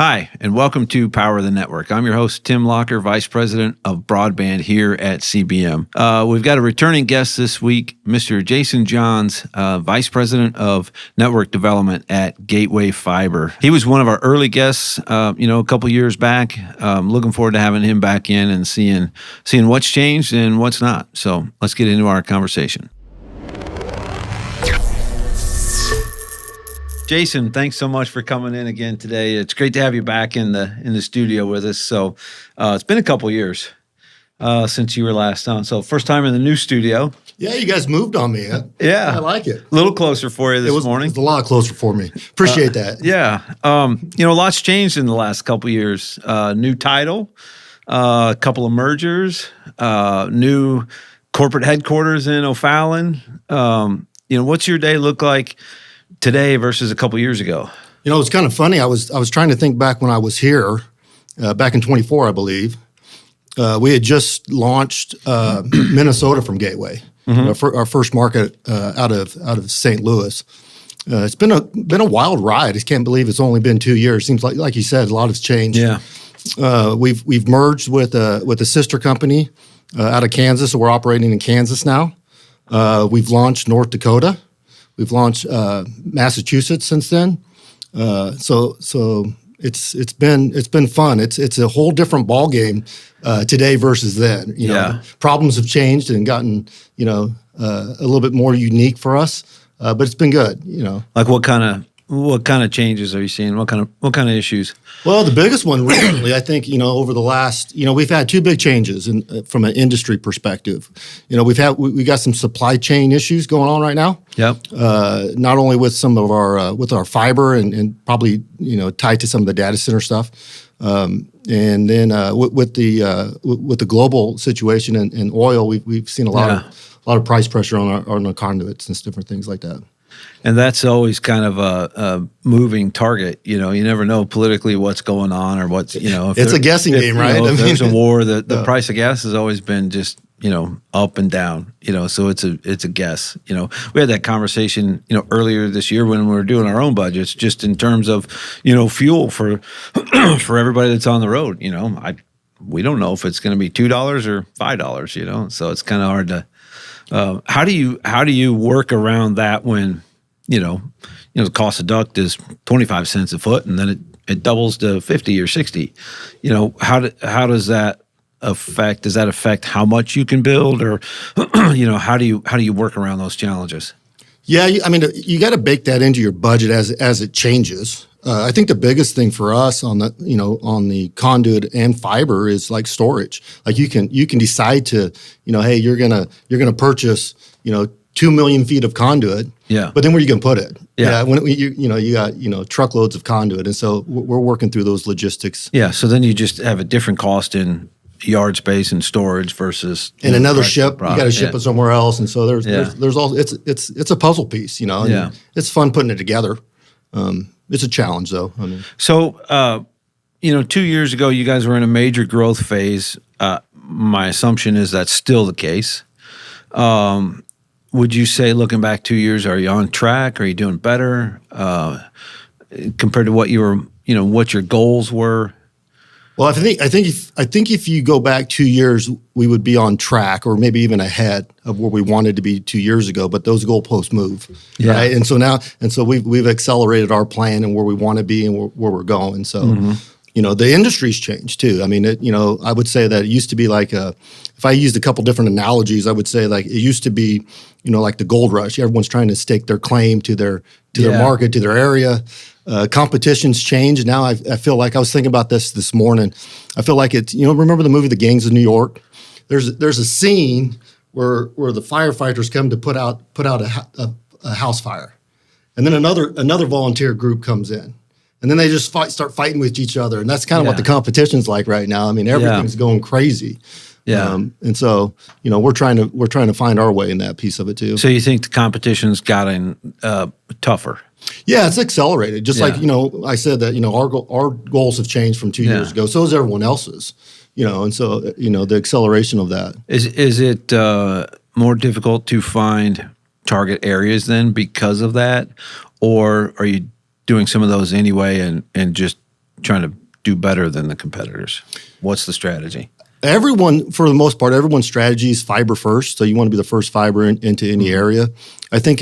Hi, and welcome to Power the Network. I'm your host, Tim Locker, Vice President of Broadband here at CBM. We've got a returning guest this week, Mr. Jason Johns, Vice President of Network Development at Gateway Fiber. He was one of our early guests, a couple years back. Looking forward to having him back in and seeing what's changed and what's not. So let's get into our conversation. Jason, thanks so much for coming in again today. It's great to have you back in the studio with us. So it's been a couple years since you were last on. So first time in the new studio. Yeah, you guys moved on me. Yeah. I like it. A little closer for you this morning. It was a lot closer for me. Appreciate that. Yeah. Lots changed in the last couple years. New title, a couple of mergers, new corporate headquarters in O'Fallon. What's your day look like today versus a couple years ago? It's kind of funny. I was trying to think back when I was here, back in 24, I believe. We had just launched Minnesota from Gateway, our first market out of St. Louis. It's been a wild ride. I can't believe it's only been 2 years. Seems like you said, a lot has changed. Yeah. We've merged with a sister company out of Kansas, so we're operating in Kansas now. We've launched North Dakota. We've launched Massachusetts since then, so it's been fun. It's a whole different ball game today versus then. Problems have changed and gotten a little bit more unique for us, but it's been good. Like what kind of changes are you seeing? What kind of issues? Well, the biggest one recently, I think, over the last, we've had two big changes from an industry perspective. We got some supply chain issues going on right now. Yep. Not only with some of our with our fiber and probably tied to some of the data center stuff, and then with the global situation and oil, we've seen a lot of price pressure on our conduits and different things like that. And that's always kind of a moving target. You never know politically what's going on or what's, it's a guessing game, right? If there's a war, the price of gas has always been just, up and down, so it's a guess. We had that conversation, earlier this year when we were doing our own budgets, just in terms of, fuel for for everybody that's on the road. We don't know if it's going to be $2 or $5, so it's kind of hard to, how do you work around that when, the cost of duct is 25 cents a foot, and then it doubles to 50 or 60. How does that affect? Does that affect how much you can build, or how do you work around those challenges? Yeah, you got to bake that into your budget as it changes. I think the biggest thing for us on the conduit and fiber is like storage. Like you can decide to hey, you're gonna purchase 2 million feet of conduit. Yeah. But then where you can put it? Yeah. When you got truckloads of conduit, and so we're working through those logistics. Yeah. So then you just have a different cost in yard space and storage versus and another ship. You got to ship it somewhere else, and so there's all it's a puzzle piece, and it's fun putting it together. It's a challenge though. So 2 years ago, you guys were in a major growth phase. My assumption is that's still the case. Would you say, looking back 2 years, are you on track? Are you doing better compared to what you were, what your goals were? Well, I think if you go back 2 years, we would be on track, or maybe even ahead of where we wanted to be 2 years ago. But those goalposts move, right? And so we've accelerated our plan and where we want to be and where we're going. So. The industry's changed too. I would say that it used to be like if I used a couple different analogies, I would say like it used to be, like the gold rush. Everyone's trying to stake their claim to their market, to their area. Competition's changed. Now I feel like I was thinking about this morning. I feel like it's, remember the movie The Gangs of New York? There's a scene where the firefighters come to put out a house fire. And then another volunteer group comes in. And then they just start fighting with each other, and that's kind of what the competition's like right now. Everything's going crazy. Yeah. And so we're trying to find our way in that piece of it too. So you think the competition's gotten tougher? Yeah, it's accelerated. Just like I said that our goals have changed from 2 years ago. So is everyone else's. And so the acceleration of that. Is it more difficult to find target areas then because of that, or are you doing some of those anyway and just trying to do better than the competitors? What's the strategy? Everyone, for the most part, everyone's strategy is fiber first. So you want to be the first fiber into any area. I think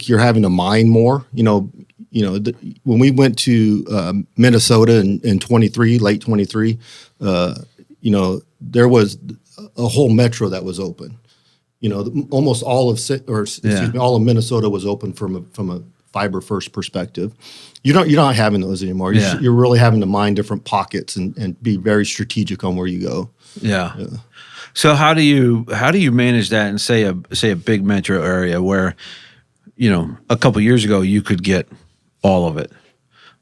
you're having to mine more. When we went to Minnesota in 23, late 23, there was a whole metro that was open. Almost all of all of Minnesota was open from a fiber first perspective. You're not having those anymore. You're really having to mine different pockets and be very strategic on where you go. Yeah. So how do you manage that in say a big metro area where, a couple years ago you could get all of it,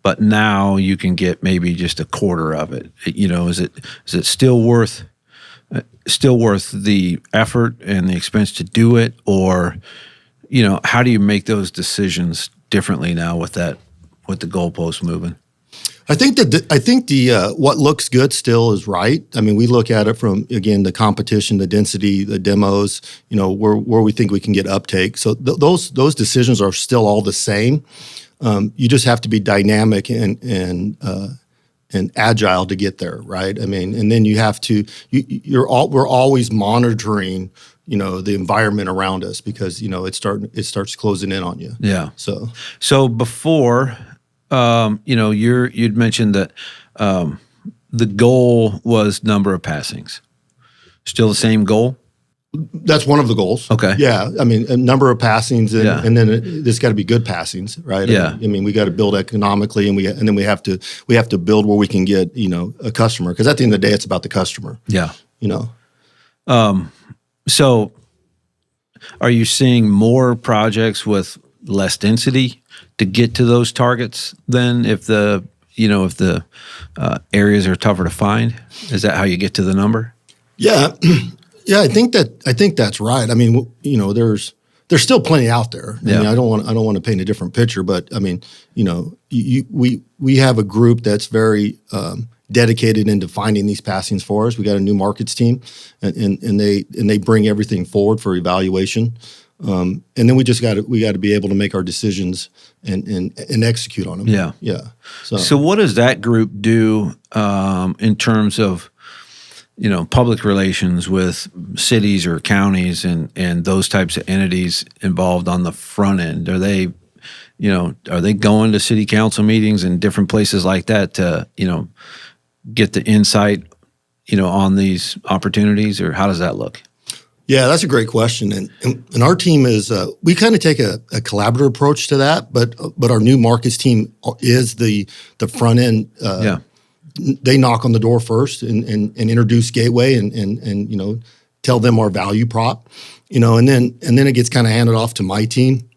but now you can get maybe just a quarter of it? Is it still worth the effort and the expense to do it, or how do you make those decisions differently now with the goalpost moving? I think the what looks good still is right. I mean, we look at it from, again, the competition, the density, the demos, where we think we can get uptake. So those decisions are still all the same. You just have to be dynamic and agile to get there, right? I mean, and then you have to. We're always monitoring, the environment around us, because it starts closing in on you. Yeah. So before. You'd mentioned that the goal was number of passings. Still the same goal? That's one of the goals. Okay. Yeah. I mean, a number of passings, and then there's got to be good passings, right? Yeah. I mean, we got to build economically, and then we have to build where we can get a customer, because at the end of the day, it's about the customer. Yeah. So, are you seeing more projects with less density to get to those targets than if the areas are tougher to find? Is that how you get to the number? Yeah. Yeah, I think that's right. I mean, there's still plenty out there. Yeah. I mean, I don't want to paint a different picture, but I mean, we have a group that's very dedicated into finding these passings for us. We got a new markets team, and they bring everything forward for evaluation. And then we got to be able to make our decisions and execute on them. Yeah. Yeah. So what does that group do in terms of public relations with cities or counties and those types of entities involved on the front end? Are they going to city council meetings and different places like that to get the insight on these opportunities, or how does that look? Yeah, that's a great question, and our team is we kind of take a collaborative approach to that, but our new markets team is the front end. They knock on the door first and introduce Gateway and tell them our value prop, and then it gets kind of handed off to my team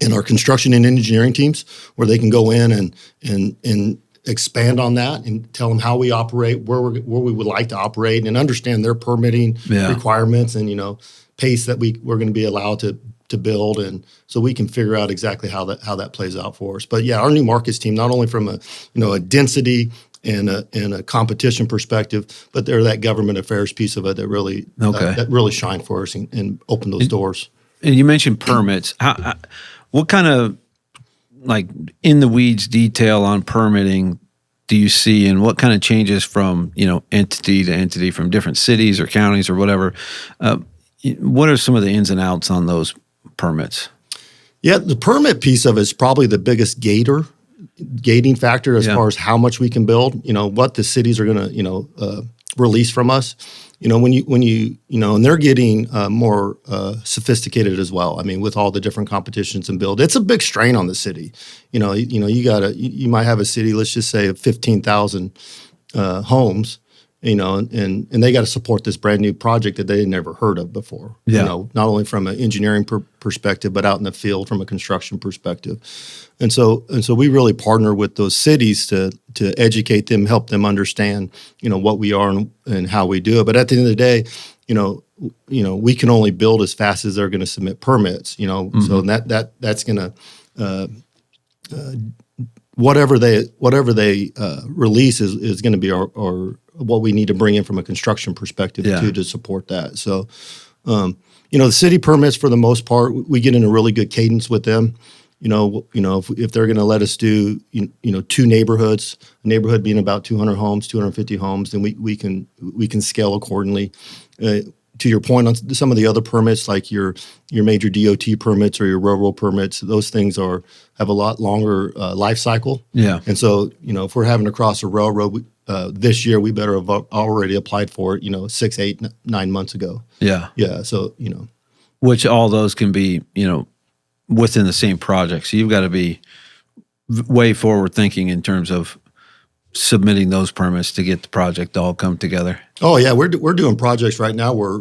and our construction and engineering teams, where they can go in and expand on that and tell them how we operate, where we would like to operate, and understand their permitting requirements and pace that we're going to be allowed to build, and so we can figure out exactly how that plays out for us. But yeah, our new markets team, not only from a density and a competition perspective, but they're that government affairs piece of it that really that really shine for us and open those doors. And you mentioned permits. What kind of in the weeds detail on permitting do you see, and what kind of changes from entity to entity, from different cities or counties or whatever? What are some of the ins and outs on those permits? Yeah, the permit piece of it is probably the biggest gating factor as far as how much we can build. What the cities are going to release from us. When you and they're getting more sophisticated as well. I mean, with all the different competitions and build, it's a big strain on the city. You might have a city, let's just say, of 15,000 homes. And they got to support this brand new project that they had never heard of before. Yeah. Not only from an engineering perspective, but out in the field from a construction perspective. And so we really partner with those cities to educate them, help them understand, what we are and how we do it. But at the end of the day, we can only build as fast as they're going to submit permits. Mm-hmm. So that's going to whatever they release is going to be our what we need to bring in from a construction perspective to support that. So, the city permits, for the most part, we get in a really good cadence with them. if they're going to let us do, 2 neighborhoods, a neighborhood being about 200 homes, 250 homes, then we can scale accordingly. To your point on some of the other permits, like your major DOT permits or your railroad permits, those things have a lot longer life cycle. Yeah. And so, if we're having to cross a railroad this year, we better have already applied for it, 6, 8, 9 months ago. Yeah. Yeah. So, which all those can be, within the same project. So you've got to be way forward thinking in terms of submitting those permits to get the project to all come together. Oh yeah, we're doing projects right now where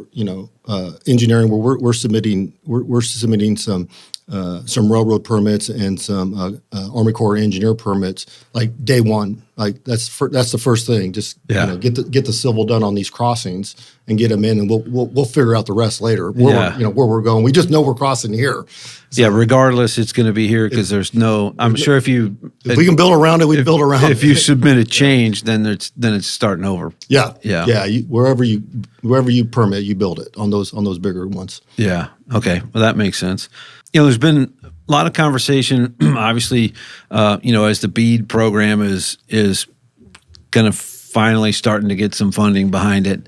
engineering where we're submitting some railroad permits and some Army Corps engineer permits like day one. Like that's the first thing. Just get the civil done on these crossings and get them in, and we'll figure out the rest later. Where we're going. We just know we're crossing here. So, regardless, it's going to be here because there's no. I'm sure if we can build around it, we build around it. If you submit a change, then it's starting over. Yeah. Wherever you permit, you build it on those bigger ones. Yeah. Okay. Well, that makes sense. There's been a lot of conversation, obviously, as the BEAD program is kind of finally starting to get some funding behind it.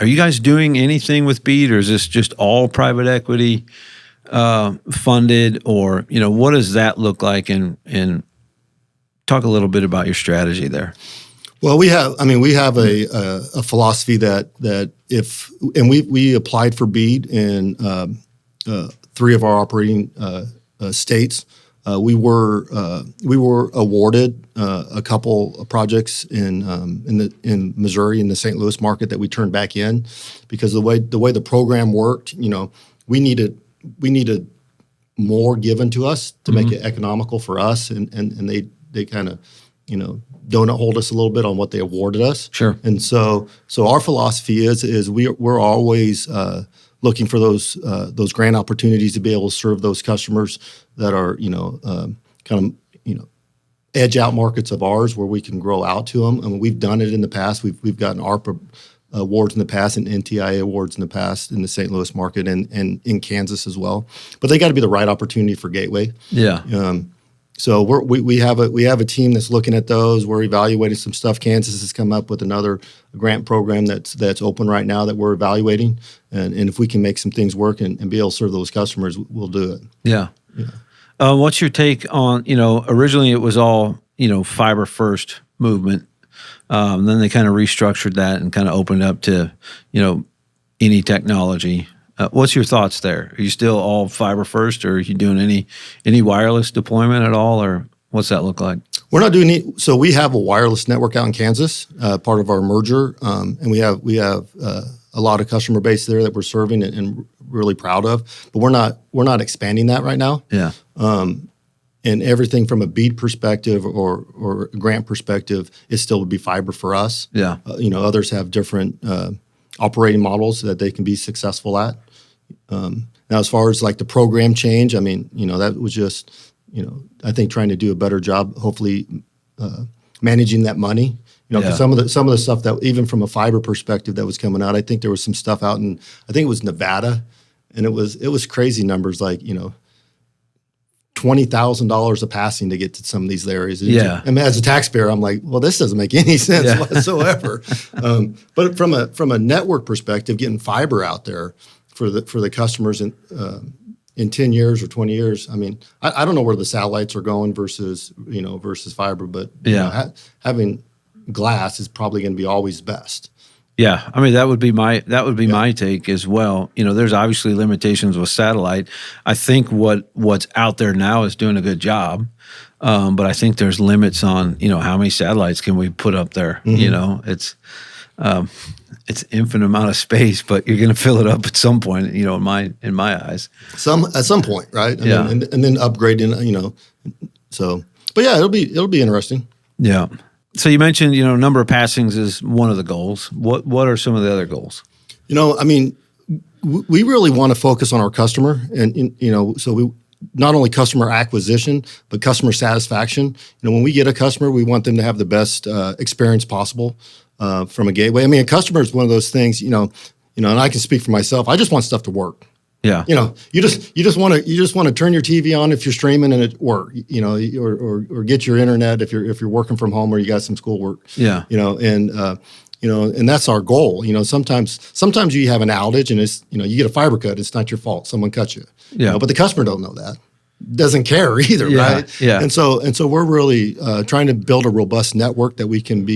Are you guys doing anything with BEAD, or is this just all private equity funded, or what does that look like? And talk a little bit about your strategy there. Well, we have a philosophy that we applied for BEAD in 3 of our operating states. We were awarded a couple of projects in Missouri in the St. Louis market that we turned back in because the way the program worked, we needed more given to us to make it economical for us, and they kind of donut hold us a little bit on what they awarded us. Sure. And so our philosophy is we're always looking for those grant opportunities to be able to serve those customers that are edge out markets of ours where we can grow out to them. I mean, we've done it in the past. We've gotten ARPA awards in the past and NTIA awards in the past in the St. Louis market and in Kansas as well. But they got to be the right opportunity for Gateway. Yeah. So we have a team that's looking at those. We're evaluating some stuff. Kansas has come up with another grant program that's open right now that we're evaluating. And if we can make some things work and be able to serve those customers, we'll do it. Yeah. What's your take on, originally it was all, fiber first movement. Then they kind of restructured that and kind of opened up to, any technology. What's your thoughts there? Are you still all fiber first, or are you doing any wireless deployment at all, or what's that look like? We're not doing it. So we have a wireless network out in Kansas, part of our merger, and we have a lot of customer base there that we're serving and really proud of. But we're not expanding that right now. Yeah. And everything from a BEAD perspective or a grant perspective, it still would be fiber for us. Yeah. Others have different operating models that they can be successful at. Now, as far as like the program change, that was just, I think trying to do a better job, hopefully managing that money. Because some of the stuff that even from a fiber perspective that was coming out, I think there was some stuff out in, I think it was Nevada, and it was crazy numbers like $20,000 a passing to get to some of these areas. Yeah. I mean, as a taxpayer, I'm like, well, this doesn't make any sense whatsoever. But from a network perspective, getting fiber out there for the customers in 10 years or 20 years, I don't know where the satellites are going versus fiber, but having glass is probably going to be always best. Yeah, that would be my take as well. There's obviously limitations with satellite. I think what's out there now is doing a good job, but I think there's limits on how many satellites can we put up there. It's infinite amount of space, but you're going to fill it up at some point. In my eyes, at some point, right? And then upgrading. So, but yeah, it'll be interesting. Yeah. So you mentioned, number of passings is one of the goals. What are some of the other goals? We really want to focus on our customer, and so we not only customer acquisition but customer satisfaction. When we get a customer, we want them to have the best experience possible from a Gateway. A customer is one of those things. And I can speak for myself. I just want stuff to work. Yeah. You just want to turn your TV on if you're streaming and it work. Or get your internet if you're working from home or you got some schoolwork. Yeah. And that's our goal. Sometimes you have an outage and it's you get a fiber cut. It's not your fault. Someone cut you. Yeah. But the customer don't know that. Doesn't care either, Yeah. right? Yeah. And so we're really trying to build a robust network that we can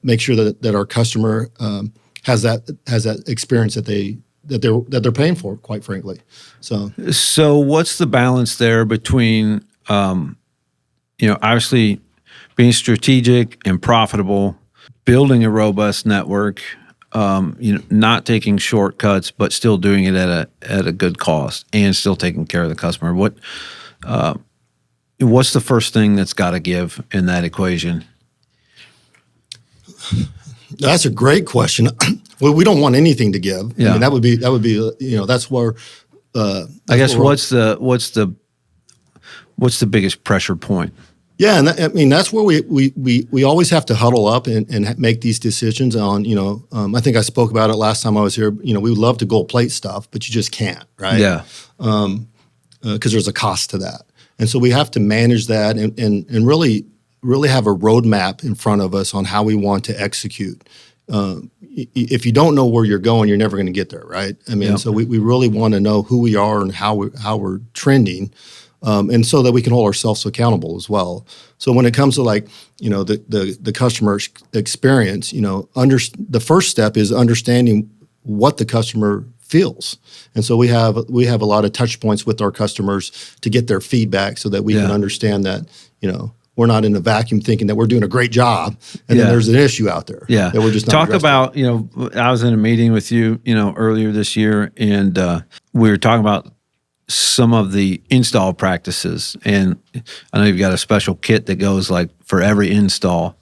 make sure that our customer has that experience that they're paying for, quite frankly. So what's the balance there between obviously being strategic and profitable, building a robust network, not taking shortcuts, but still doing it at a good cost and still taking care of the customer? What's the first thing that's got to give in that equation? That's a great question. Well, we don't want anything to give. Yeah. I mean, that would be that's where. I guess what's the biggest pressure point? Yeah, and that's where we always have to huddle up and make these decisions on. I think I spoke about it last time I was here. We would love to gold plate stuff, but you just can't, right? Yeah. Because there's a cost to that, and so we have to manage that and really have a roadmap in front of us on how we want to execute. If you don't know where you're going, you're never going to get there, right? I mean, So we really want to know who we are and how we're trending, and so that we can hold ourselves accountable as well. So when it comes to the customer experience, the first step is understanding what the customer feels, and so we have a lot of touch points with our customers to get their feedback so that we can understand that we're not in a vacuum thinking that we're doing a great job and then there's an issue out there. Yeah. That we're just not Talk addressing. about, I was in a meeting with you, earlier this year, and we were talking about some of the install practices. And I know you've got a special kit that goes for every install,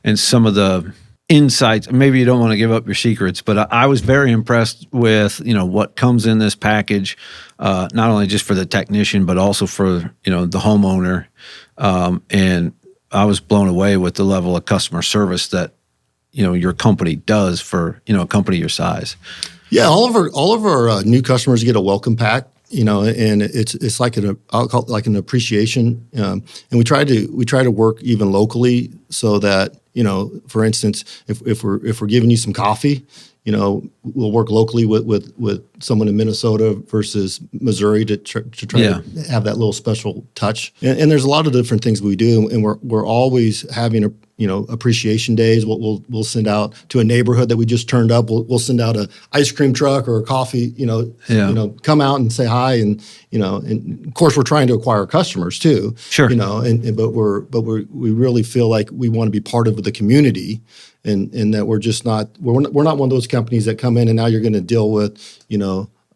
and some of the insights. Maybe you don't want to give up your secrets, but I was very impressed with, what comes in this package, not only just for the technician, but also for, the homeowner. And I was blown away with the level of customer service that, your company does for, a company your size. Yeah, all of our new customers get a welcome pack, and it's like I'll call it like an appreciation. And we try to work even locally so that, for instance, if we're giving you some coffee, we'll work locally with someone in Minnesota versus Missouri to try to have that little special touch. And there's a lot of different things we do, and we're always having appreciation days. We'll send out to a neighborhood that we just turned up. We'll send out a ice cream truck or a coffee. Come out and say hi, and of course we're trying to acquire customers too. Sure. But we really feel like we want to be part of the community. And that we're not one of those companies that come in and now you're going to deal with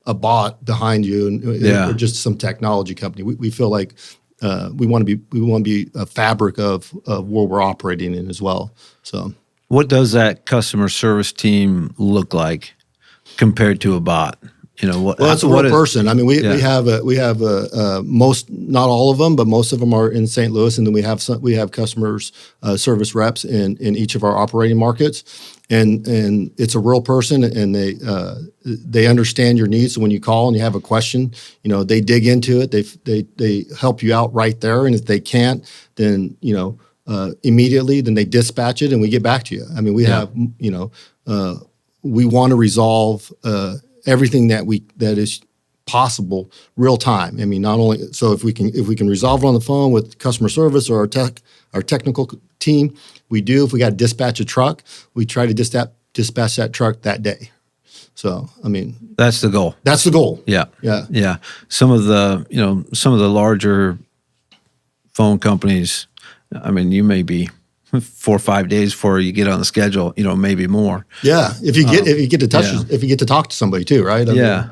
a bot behind you or just some technology company. We feel like we want to be a fabric of where we're operating in as well. So, what does that customer service team look like compared to a bot? Well, it's a real person. I mean, we have most, not all of them, but most of them are in St. Louis, and then we have customers service reps in each of our operating markets, and it's a real person, and they understand your needs. So when you call and you have a question, they dig into it. They help you out right there, and if they can't, then immediately then they dispatch it, and we get back to you. I mean, we have we want to resolve everything that is possible real time. I mean, not only so if we can resolve it on the phone with customer service or our technical team, we do. If we got to dispatch a truck, we try to dispatch that truck that day. So, I mean, that's the goal. That's the goal. Yeah. Some of the larger phone companies, I mean, you may be 4 or 5 days before you get on the schedule, maybe more. Yeah, if you get to touch, if you get to talk to somebody too, right? I mean,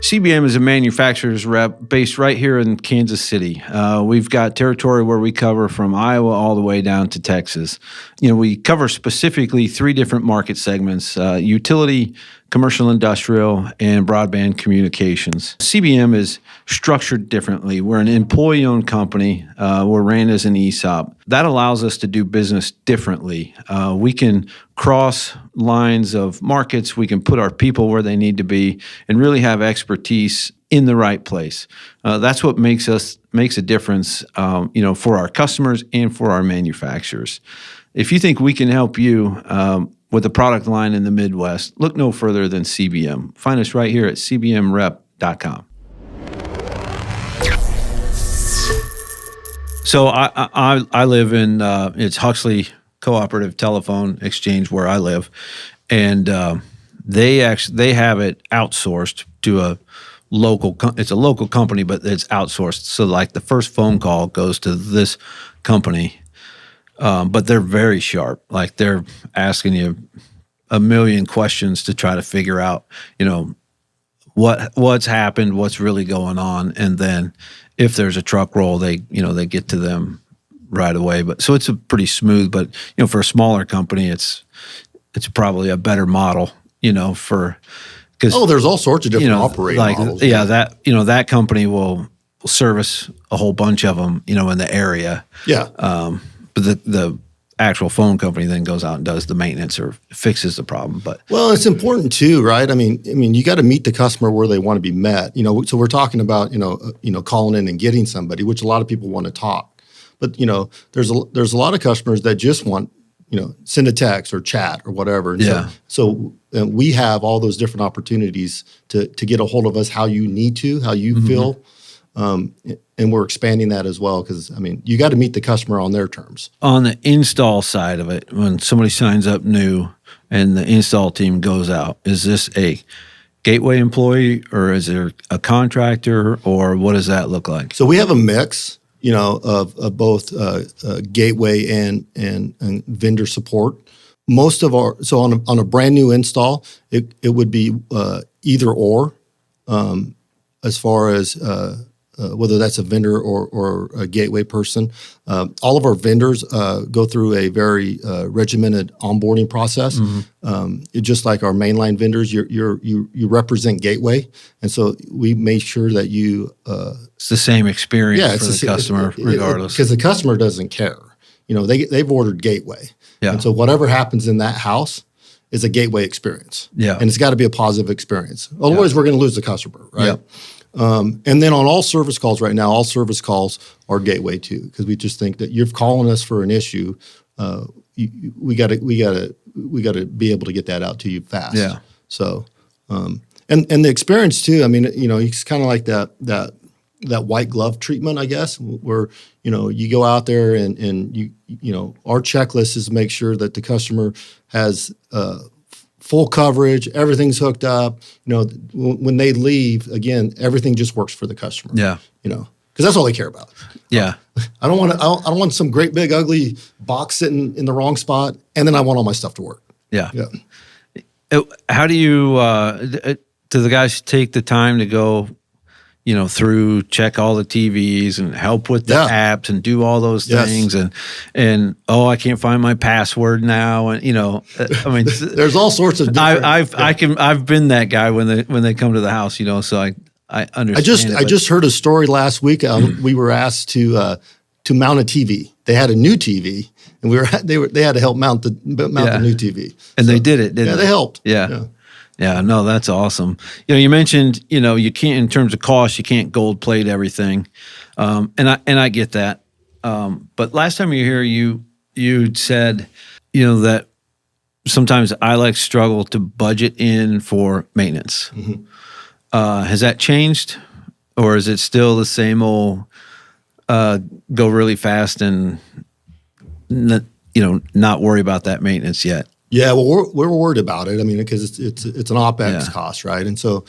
CBM is a manufacturer's rep based right here in Kansas City. We've got territory where we cover from Iowa all the way down to Texas. We cover specifically 3 different market segments: utility, commercial industrial, and broadband communications. CBM is structured differently. We're an employee-owned company. We're ran as an ESOP. That allows us to do business differently. We can cross lines of markets. We can put our people where they need to be and really have expertise in the right place. That's what makes a difference, for our customers and for our manufacturers. If you think we can help you with a product line in the Midwest, look no further than CBM. Find us right here at cbmrep.com. So I live in it's Huxley Cooperative Telephone Exchange where I live, and they have it outsourced to a local. It's a local company, but it's outsourced. So like the first phone call goes to this company, but they're very sharp. Like they're asking you a million questions to try to figure out, what's happened, what's really going on, and then if there's a truck roll, they get to them right away. But so it's a pretty smooth. But for a smaller company, it's probably a better model. Because there's all sorts of different operating models. Yeah, that company will service a whole bunch of them, in the area. Yeah. But the actual phone company then goes out and does the maintenance or fixes the problem. But it's important too, right? I mean, you got to meet the customer where they want to be met. So we're talking about calling in and getting somebody, which a lot of people want to talk. But there's a lot of customers that just want send a text or chat or whatever. And So we have all those different opportunities to get a hold of us how you need to, how you feel. And we're expanding that as well because, you got to meet the customer on their terms. On the install side of it, when somebody signs up new and the install team goes out, is this a gateway employee or is there a contractor or what does that look like? So we have a mix, of both gateway and vendor support. Most of on a brand new install, it would be either or, as far as whether that's a vendor or a gateway person. All of our vendors go through a very regimented onboarding process. Just like our mainline vendors, you represent gateway, and so we make sure that you. It's the same experience for the customer, regardless. Because the customer doesn't care. They've ordered gateway, and so whatever happens in that house is a gateway experience. Yeah, and it's got to be a positive experience. Otherwise, we're going to lose the customer, right? Yeah. And then on all service calls right now, all service calls are gateway too, because we just think that you're calling us for an issue. We got to be able to get that out to you fast. Yeah. So, and the experience too. It's kind of like that white glove treatment, I guess, where you go out there and our checklist is to make sure that the customer has full coverage, everything's hooked up. When they leave, again, everything just works for the customer. Yeah. Because that's all they care about. Yeah. I don't want some great big ugly box sitting in the wrong spot, and then I want all my stuff to work. Yeah. Yeah. How do you do the guys take the time to go through, check all the TVs and help with the apps and do all those things and I can't find my password now and there's all sorts of different, I've been that guy when they come to the house, so I understand. I just heard a story last week. We were asked to mount a TV. They had a new TV and they had to help mount the new TV. And they did it, didn't they? They helped. Yeah, no, that's awesome. You mentioned, you can't, in terms of cost, you can't gold plate everything. And I get that. But last time you were here, you said, that sometimes I struggle to budget in for maintenance. Mm-hmm. Has that changed or is it still the same old, go really fast and, not worry about that maintenance yet? Yeah, well, we're worried about it. Because it's an OpEx cost, right? And so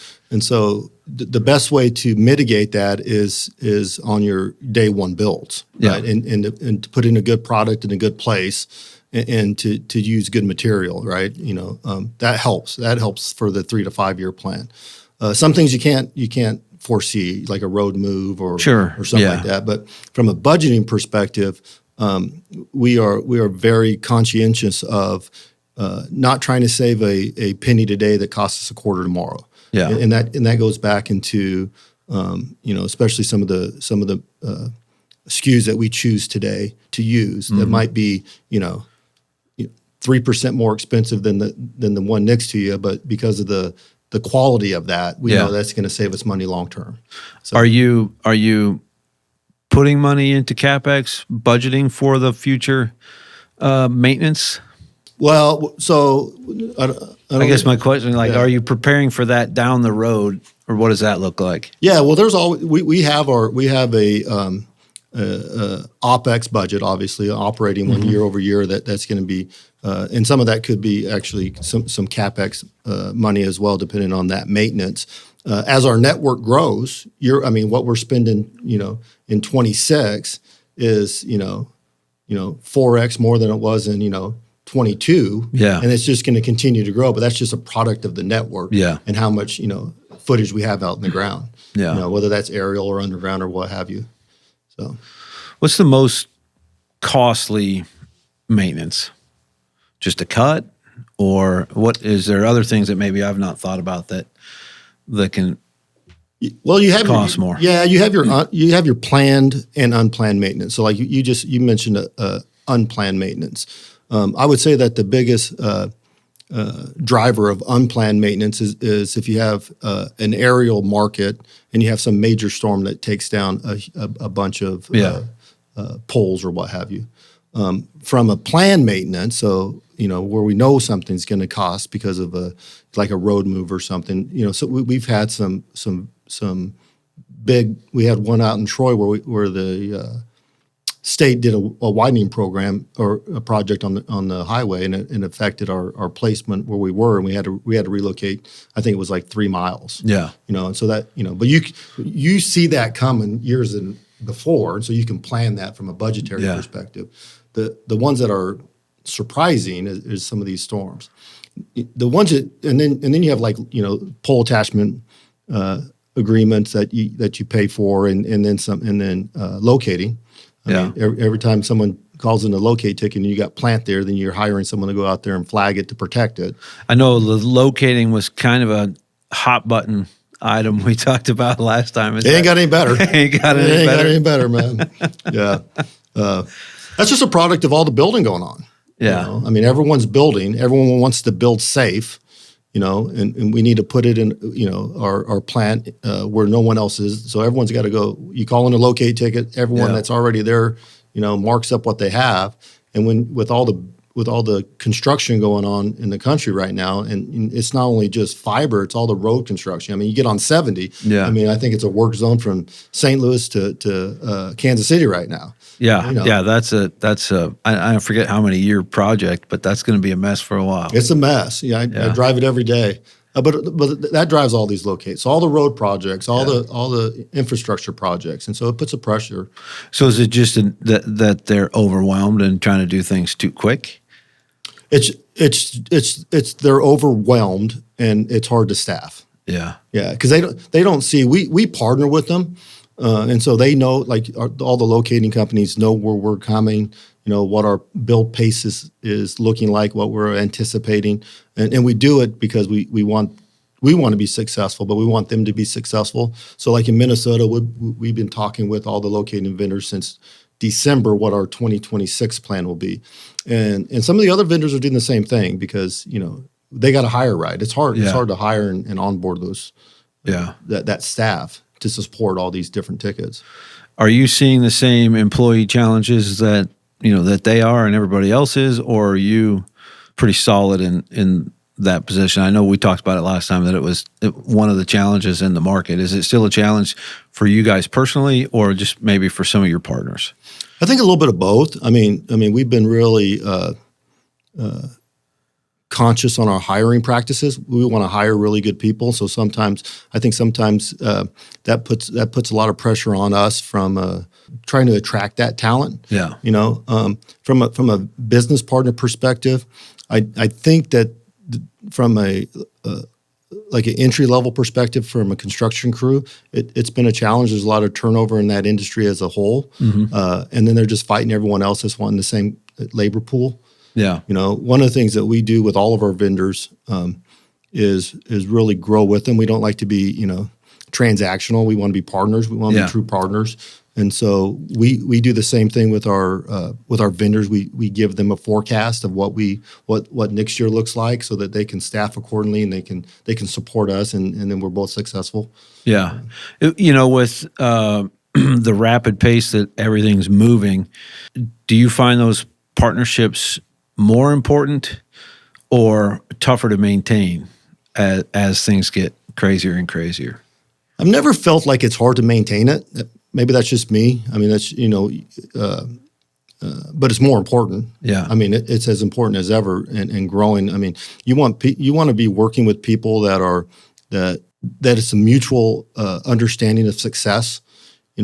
the best way to mitigate that is on your day one builds, right? And to put in a good product in a good place, and to use good material, right? That helps. That helps for the 3 to 5 year plan. Some things you can't foresee, like a road move or something like that. But from a budgeting perspective, we are very conscientious of not trying to save a penny today that costs us a quarter tomorrow. Yeah. And that goes back into especially some of the SKUs that we choose today to use that might be 3% more expensive than the one next to you, but because of the quality of that, we know that's going to save us money long term. So, are you putting money into CapEx, budgeting for the future maintenance? Well, so I guess my question, are you preparing for that down the road, or what does that look like? Yeah, well, there's always we have a OpEx budget, obviously operating one year over year. That's going to be, and some of that could be actually some CapEx money as well, depending on that maintenance. As our network grows, what we're spending, in 26 is 4x more than it was in 22. Yeah, and it's just going to continue to grow. But that's just a product of the network. Yeah, and how much footage we have out in the ground. Yeah, whether that's aerial or underground or what have you. So, what's the most costly maintenance? Just a cut, or what? Is there other things that maybe I've not thought about that can? Well, you have cost more. Yeah, you have your planned and unplanned maintenance. So, like you mentioned unplanned maintenance. I would say that the biggest driver of unplanned maintenance is if you have an aerial market and you have some major storm that takes down a bunch of poles or what have you. From a planned maintenance, so where we know something's going to cost because of like a road move or something. So we've had some big. We had one out in Troy where the state did a widening program or a project on the highway, and it affected our placement where we were, and we had to relocate. I think it was like 3 miles. Yeah, and so that but you see that coming years before, and so you can plan that from a budgetary perspective. The ones that are surprising is some of these storms. The ones that and then you have like pole attachment agreements that you pay for, and then some, and then locating. I mean, every time someone calls in a locate ticket and you got plant there, then you're hiring someone to go out there and flag it to protect it. I know the locating was kind of a hot button item we talked about last time. It ain't got any better. Ain't got any better, man. Yeah. That's just a product of all the building going on. Yeah. I mean, everyone's building. Everyone wants to build safe, and we need to put it in, our plant where no one else is. So everyone's got to go. You call in a locate ticket. Everyone that's already there, marks up what they have. And with all the construction going on in the country right now, and it's not only just fiber, it's all the road construction. I mean, you get on 70. Yeah. I mean, I think it's a work zone from St. Louis to Kansas City right now. Yeah, yeah, that's a I forget how many year project, but that's going to be a mess for a while. It's a mess. Yeah, I drive it every day. But that drives all these locates, all the road projects, all the infrastructure projects, and so it puts a pressure. So is it just that they're overwhelmed and trying to do things too quick? It's they're overwhelmed and it's hard to staff. Yeah, because they don't see. We partner with them. And so they know, like all the locating companies know where we're coming, what our build pace is looking like, what we're anticipating. And we do it because we want to be successful, but we want them to be successful. So like in Minnesota, we've been talking with all the locating vendors since December what our 2026 plan will be. And some of the other vendors are doing the same thing because, they got to hire right. It's hard. It's hard to hire and onboard those that staff to support all these different tickets. Are you seeing the same employee challenges that that they are and everybody else is, or are you pretty solid in that position? I know we talked about it last time that it was one of the challenges in the market. Is it still a challenge for you guys personally, or just maybe for some of your partners? I think a little bit of both. I mean, we've been really conscious on our hiring practices. We want to hire really good people. So sometimes that puts a lot of pressure on us from trying to attract that talent. Yeah. From a business partner perspective, I think that from an entry level perspective from a construction crew, it's been a challenge. There's a lot of turnover in that industry as a whole, and then they're just fighting everyone else that's wanting the same labor pool. Yeah. One of the things that we do with all of our vendors is really grow with them. We don't like to be, transactional. We want to be partners. We want to be true partners. And so we do the same thing with our vendors. We give them a forecast of what next year looks like, so that they can staff accordingly and they can support us, and then we're both successful. Yeah, with the rapid pace that everything's moving, do you find those partnerships more important or tougher to maintain as things get crazier and crazier? I've never felt like it's hard to maintain it. Maybe that's just me. I mean, that's but it's more important. Yeah. I mean, it's as important as ever, and growing. I mean, you want to be working with people that it's a mutual understanding of success. We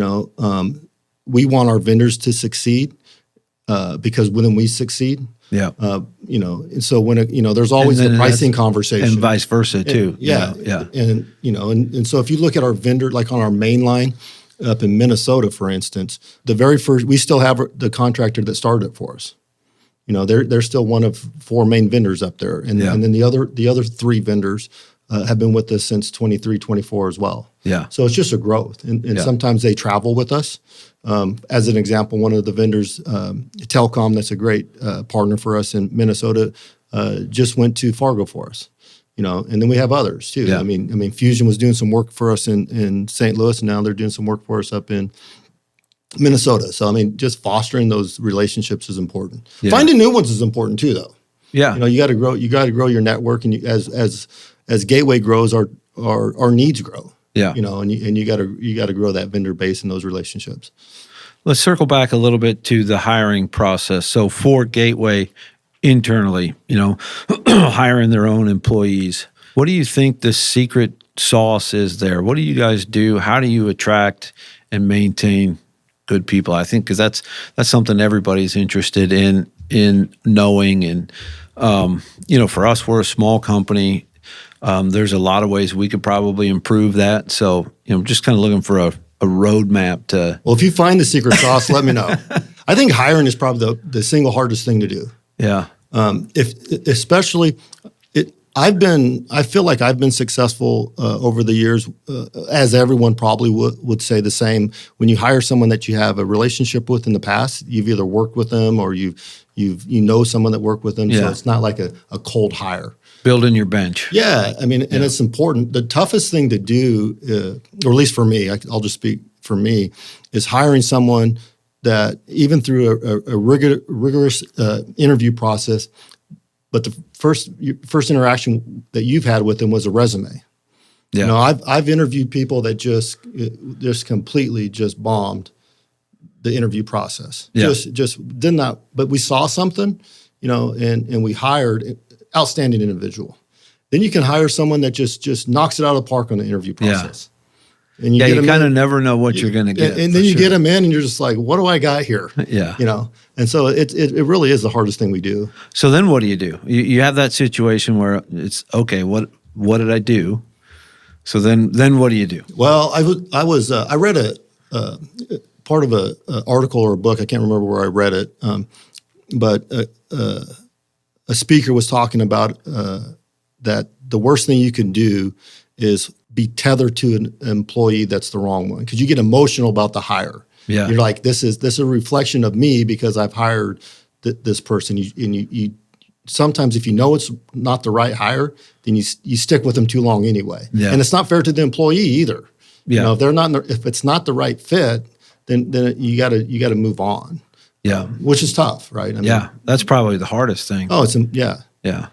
want our vendors to succeed because when we succeed, and so when there's always a pricing conversation, and vice versa too. And so if you look at our vendor, like on our main line up in Minnesota, for instance, the very first, we still have the contractor that started it for us. They're still one of 4 main vendors up there, and then the other 3 vendors have been with us since 23, 24 as well. Yeah. So it's just a growth, and sometimes they travel with us. As an example, one of the vendors, telecom, that's a great partner for us in Minnesota, just went to Fargo for us. And then we have others too. Yeah. I mean, Fusion was doing some work for us in St. Louis, and now they're doing some work for us up in Minnesota. So I mean, just fostering those relationships is important. Yeah. Finding new ones is important too, though. Yeah. You got to grow. You got to grow your network, and as Gateway grows, our needs grow. Yeah. And you got to grow that vendor base and those relationships. Let's circle back a little bit to the hiring process. So for Gateway internally, hiring their own employees, what do you think the secret sauce is there? What do you guys do? How do you attract and maintain good people? I think because that's something everybody's interested in knowing. And for us, we're a small company. There's a lot of ways we could probably improve that. So, just kind of looking for a roadmap to. Well, if you find the secret sauce, let me know. I think hiring is probably the single hardest thing to do. Yeah. I feel like I've been successful over the years, as everyone probably would say the same. When you hire someone that you have a relationship with in the past, you've either worked with them or you know someone that worked with them. Yeah. So it's not like a cold hire. Building your bench. Yeah, I mean, and it's important. The toughest thing to do, or at least for me, I'll just speak for me, is hiring someone that even through a rigorous interview process, but the first interaction that you've had with them was a resume. Yeah. I've interviewed people that just completely just bombed the interview process. Yeah. Just did not. But we saw something, and we hired outstanding individual. Then you can hire someone that just knocks it out of the park on the interview process. Yeah. And you kind of never know what you're going to get. And then you get them in, and you're just like, what do I got here? Yeah. And so it really is the hardest thing we do. So then what do? You have that situation where it's, okay, what did I do? So then what do you do? Well, I read a part of a article or a book. I can't remember where I read it. But a speaker was talking about that the worst thing you can do is be tethered to an employee that's the wrong one, because you get emotional about the hire. Yeah. You're like, this is a reflection of me because I've hired this person. You sometimes, if you know it's not the right hire, then you stick with them too long anyway. Yeah. And it's not fair to the employee either. Yeah. If it's not the right fit, then you got to move on. Yeah. Which is tough, right? I mean, that's probably the hardest thing. Oh, Yeah. Yeah.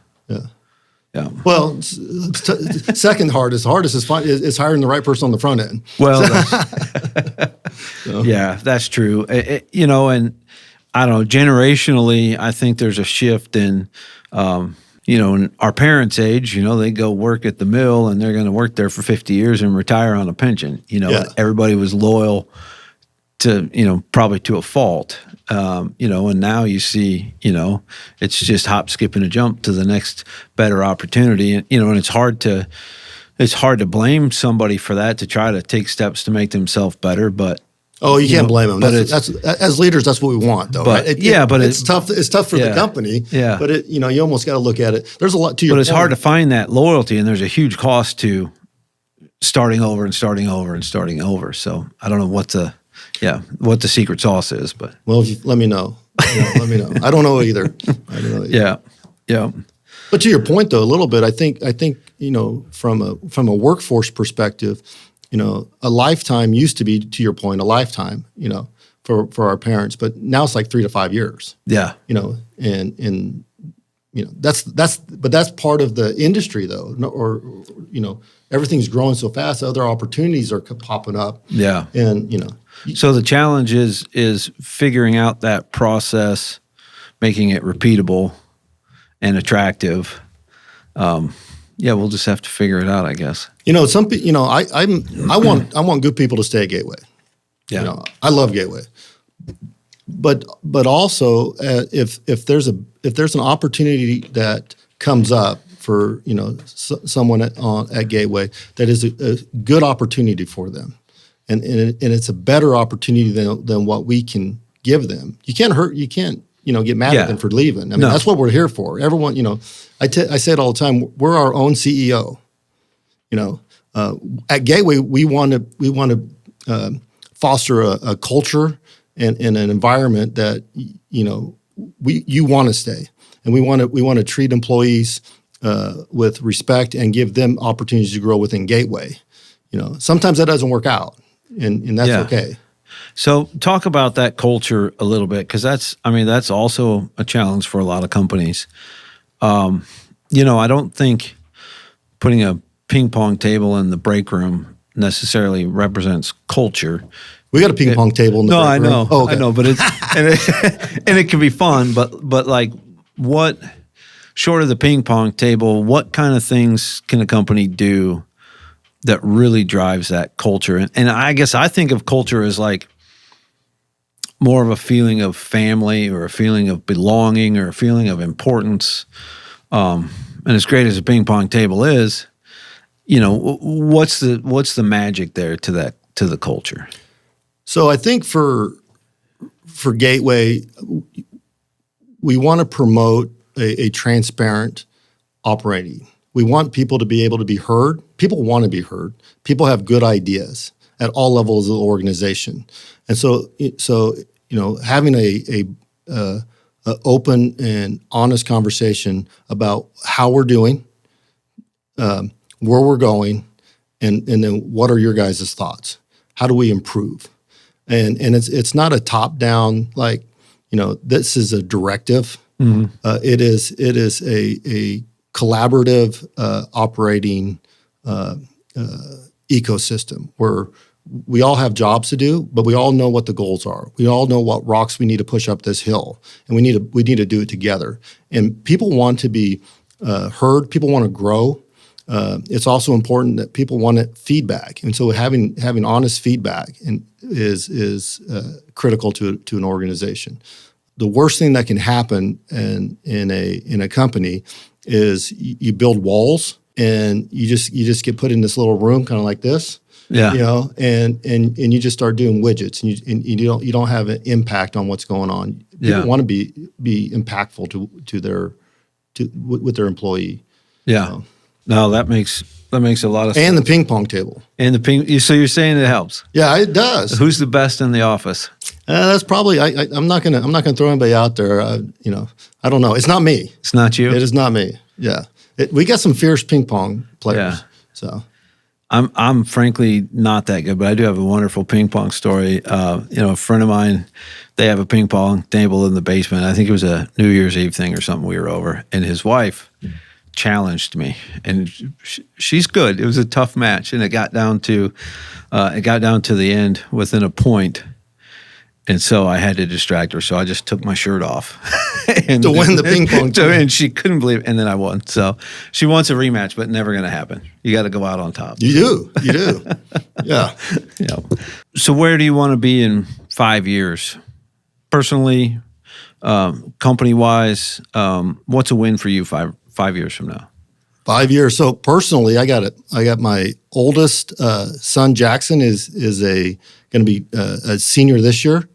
Well, second hardest is hiring the right person on the front end. Well, yeah, that's true. And I don't know, generationally, I think there's a shift in, in our parents' age, they go work at the mill and they're going to work there for 50 years and retire on a pension. Everybody was loyal to, probably to a fault. And now you see, it's just hop, skip, and a jump to the next better opportunity. And, and it's hard to blame somebody for that, to try to take steps to make themselves better. But Oh, you can't blame them. But That's as leaders, that's what we want, though. But right? but it's tough. It's tough for the company. Yeah. But you almost got to look at it. There's a lot to your. But it's hard to find that loyalty, and there's a huge cost to starting over and starting over and starting over. So I don't know what the secret sauce is, but well, let me know. Let me know. I don't know either. Yeah. But to your point, though, a little bit, I think from a workforce perspective, a lifetime used to be, to your point, a lifetime, for our parents, but now it's like 3 to 5 years. Yeah. And that's part of the industry, though, or everything's growing so fast, other opportunities are popping up. Yeah. And so the challenge is figuring out that process, making it repeatable and attractive. We'll just have to figure it out, I guess. Some people, I want good people to stay at Gateway. Yeah. I love Gateway. But also if there's an opportunity that comes up for someone at Gateway that is a good opportunity for them, and it's a better opportunity than what we can give them. You can't get mad at them for leaving. I mean, that's what we're here for. Everyone, I say it all the time. We're our own CEO. At Gateway, we want to foster a culture and an environment that you want to stay, and we want to treat employees with respect and give them opportunities to grow within Gateway. Sometimes that doesn't work out, and that's okay. So talk about that culture a little bit, because that's also a challenge for a lot of companies. I don't think putting a ping pong table in the break room necessarily represents culture. We got a ping pong table in the break room. No, I know. Oh, okay. I know, but and it can be fun, but like what, short of the ping pong table, what kind of things can a company do that really drives that culture? And I guess I think of culture as like more of a feeling of family or a feeling of belonging or a feeling of importance. And as great as a ping pong table is, what's the magic there to the culture? So I think for Gateway, we want to promote a transparent operating. We want people to be able to be heard. People want to be heard. People have good ideas at all levels of the organization, and so having a open and honest conversation about how we're doing, where we're going, and then what are your guys' thoughts? How do we improve? And it's not a top down like this is a directive. Mm-hmm. It is a collaborative operating ecosystem where we all have jobs to do, but we all know what the goals are. We all know what rocks we need to push up this hill, and we need to do it together. And people want to be heard. People want to grow. It's also important that people want feedback, and so having honest feedback is critical to an organization. The worst thing that can happen in a company is you build walls and you just get put in this little room, kind of like this. Yeah. And you just start doing widgets, and you don't have an impact on what's going on. People want to be impactful with their employee. Yeah. No, that makes a lot of sense. And the ping pong table. So you're saying it helps? Yeah, it does. Who's the best in the office? That's probably I'm not gonna throw anybody out there. I don't know. It's not me. It's not you. It is not me. Yeah, we got some fierce ping pong players. Yeah. So I'm frankly not that good, but I do have a wonderful ping pong story. A friend of mine, they have a ping pong table in the basement. I think it was a New Year's Eve thing or something. We were over, and his wife challenged me, and she's good. It was a tough match, and it got down to the end within a point. And so I had to distract her. So I just took my shirt off and to win the ping pong. And she couldn't believe it. And then I won. So she wants a rematch, but never going to happen. You got to go out on top. You do. Yeah. Yeah. So where do you want to be in 5 years? Personally, company-wise, what's a win for you five years from now? 5 years. So personally, I got my oldest son Jackson is going to be a senior this year.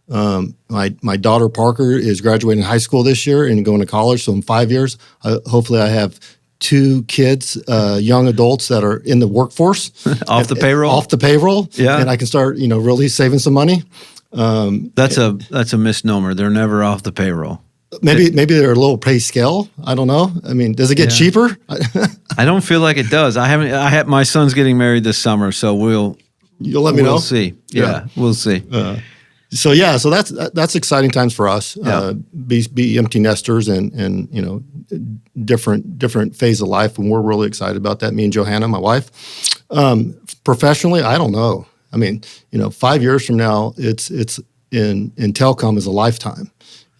My daughter Parker is graduating high school this year and going to college. So in 5 years, hopefully I have 2 kids, young adults that are in the workforce, off the payroll. Yeah, and I can start really saving some money. That's a misnomer. They're never off the payroll. Maybe they're a little pay scale. I don't know. I mean, does it get cheaper? I don't feel like it does. My son's getting married this summer, so you'll let me know. We'll see. Yeah, we'll see. So that's exciting times for us. Be empty nesters and different phase of life, and we're really excited about that. Me and Johanna, my wife. Professionally, I don't know. I mean, 5 years from now, it's in telecom is a lifetime.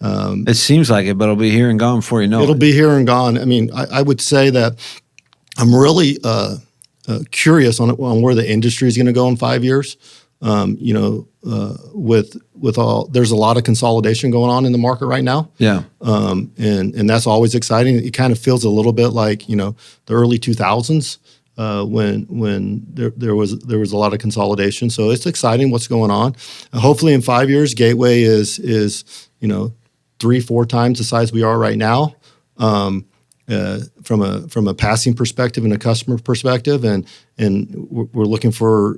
It seems like it, but it'll be here and gone before you know it. It'll be here and gone. I mean, I would say that I'm really curious on where the industry is going to go in 5 years. With all, there's a lot of consolidation going on in the market right now. Yeah. And that's always exciting. It kind of feels a little bit like, the early 2000s when there was a lot of consolidation. So it's exciting what's going on. Hopefully in 5 years, Gateway is 3-4 times the size we are right now. From a passing perspective and a customer perspective, and we're looking for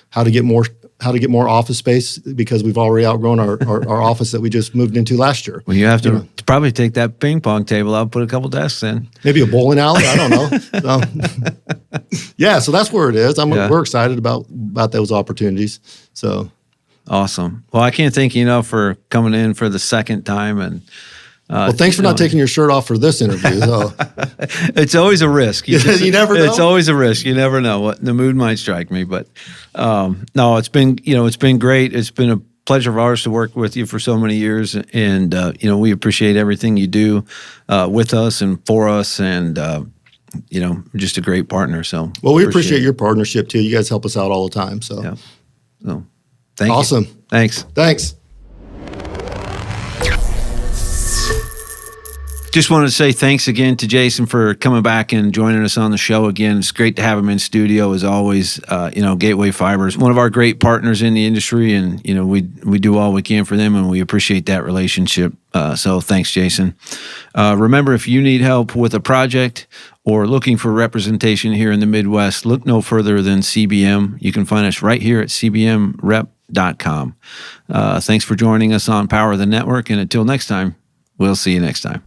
how to get more office space because we've already outgrown our office that we just moved into last year. Well, you have to probably take that ping pong table out, put a couple desks in, maybe a bowling alley. I don't know. So that's where it is. We're excited about those opportunities. So awesome. Well, I can't thank you enough for coming in for the second time and. Well, thanks for not taking your shirt off for this interview. So. It's always a risk. You never know. It's always a risk. You never know what the mood might strike me. But no, it's been great. It's been a pleasure of ours to work with you for so many years, and we appreciate everything you do with us and for us, and just a great partner. So we appreciate your partnership too. You guys help us out all the time. So thank you. Awesome. Thanks. Just wanted to say thanks again to Jason for coming back and joining us on the show again. It's great to have him in studio as always. Gateway Fiber is one of our great partners in the industry, and we do all we can for them, and we appreciate that relationship. So thanks, Jason. Remember, if you need help with a project or looking for representation here in the Midwest, look no further than CBM. You can find us right here at cbmrep.com. Thanks for joining us on Power of the Network, and until next time, we'll see you next time.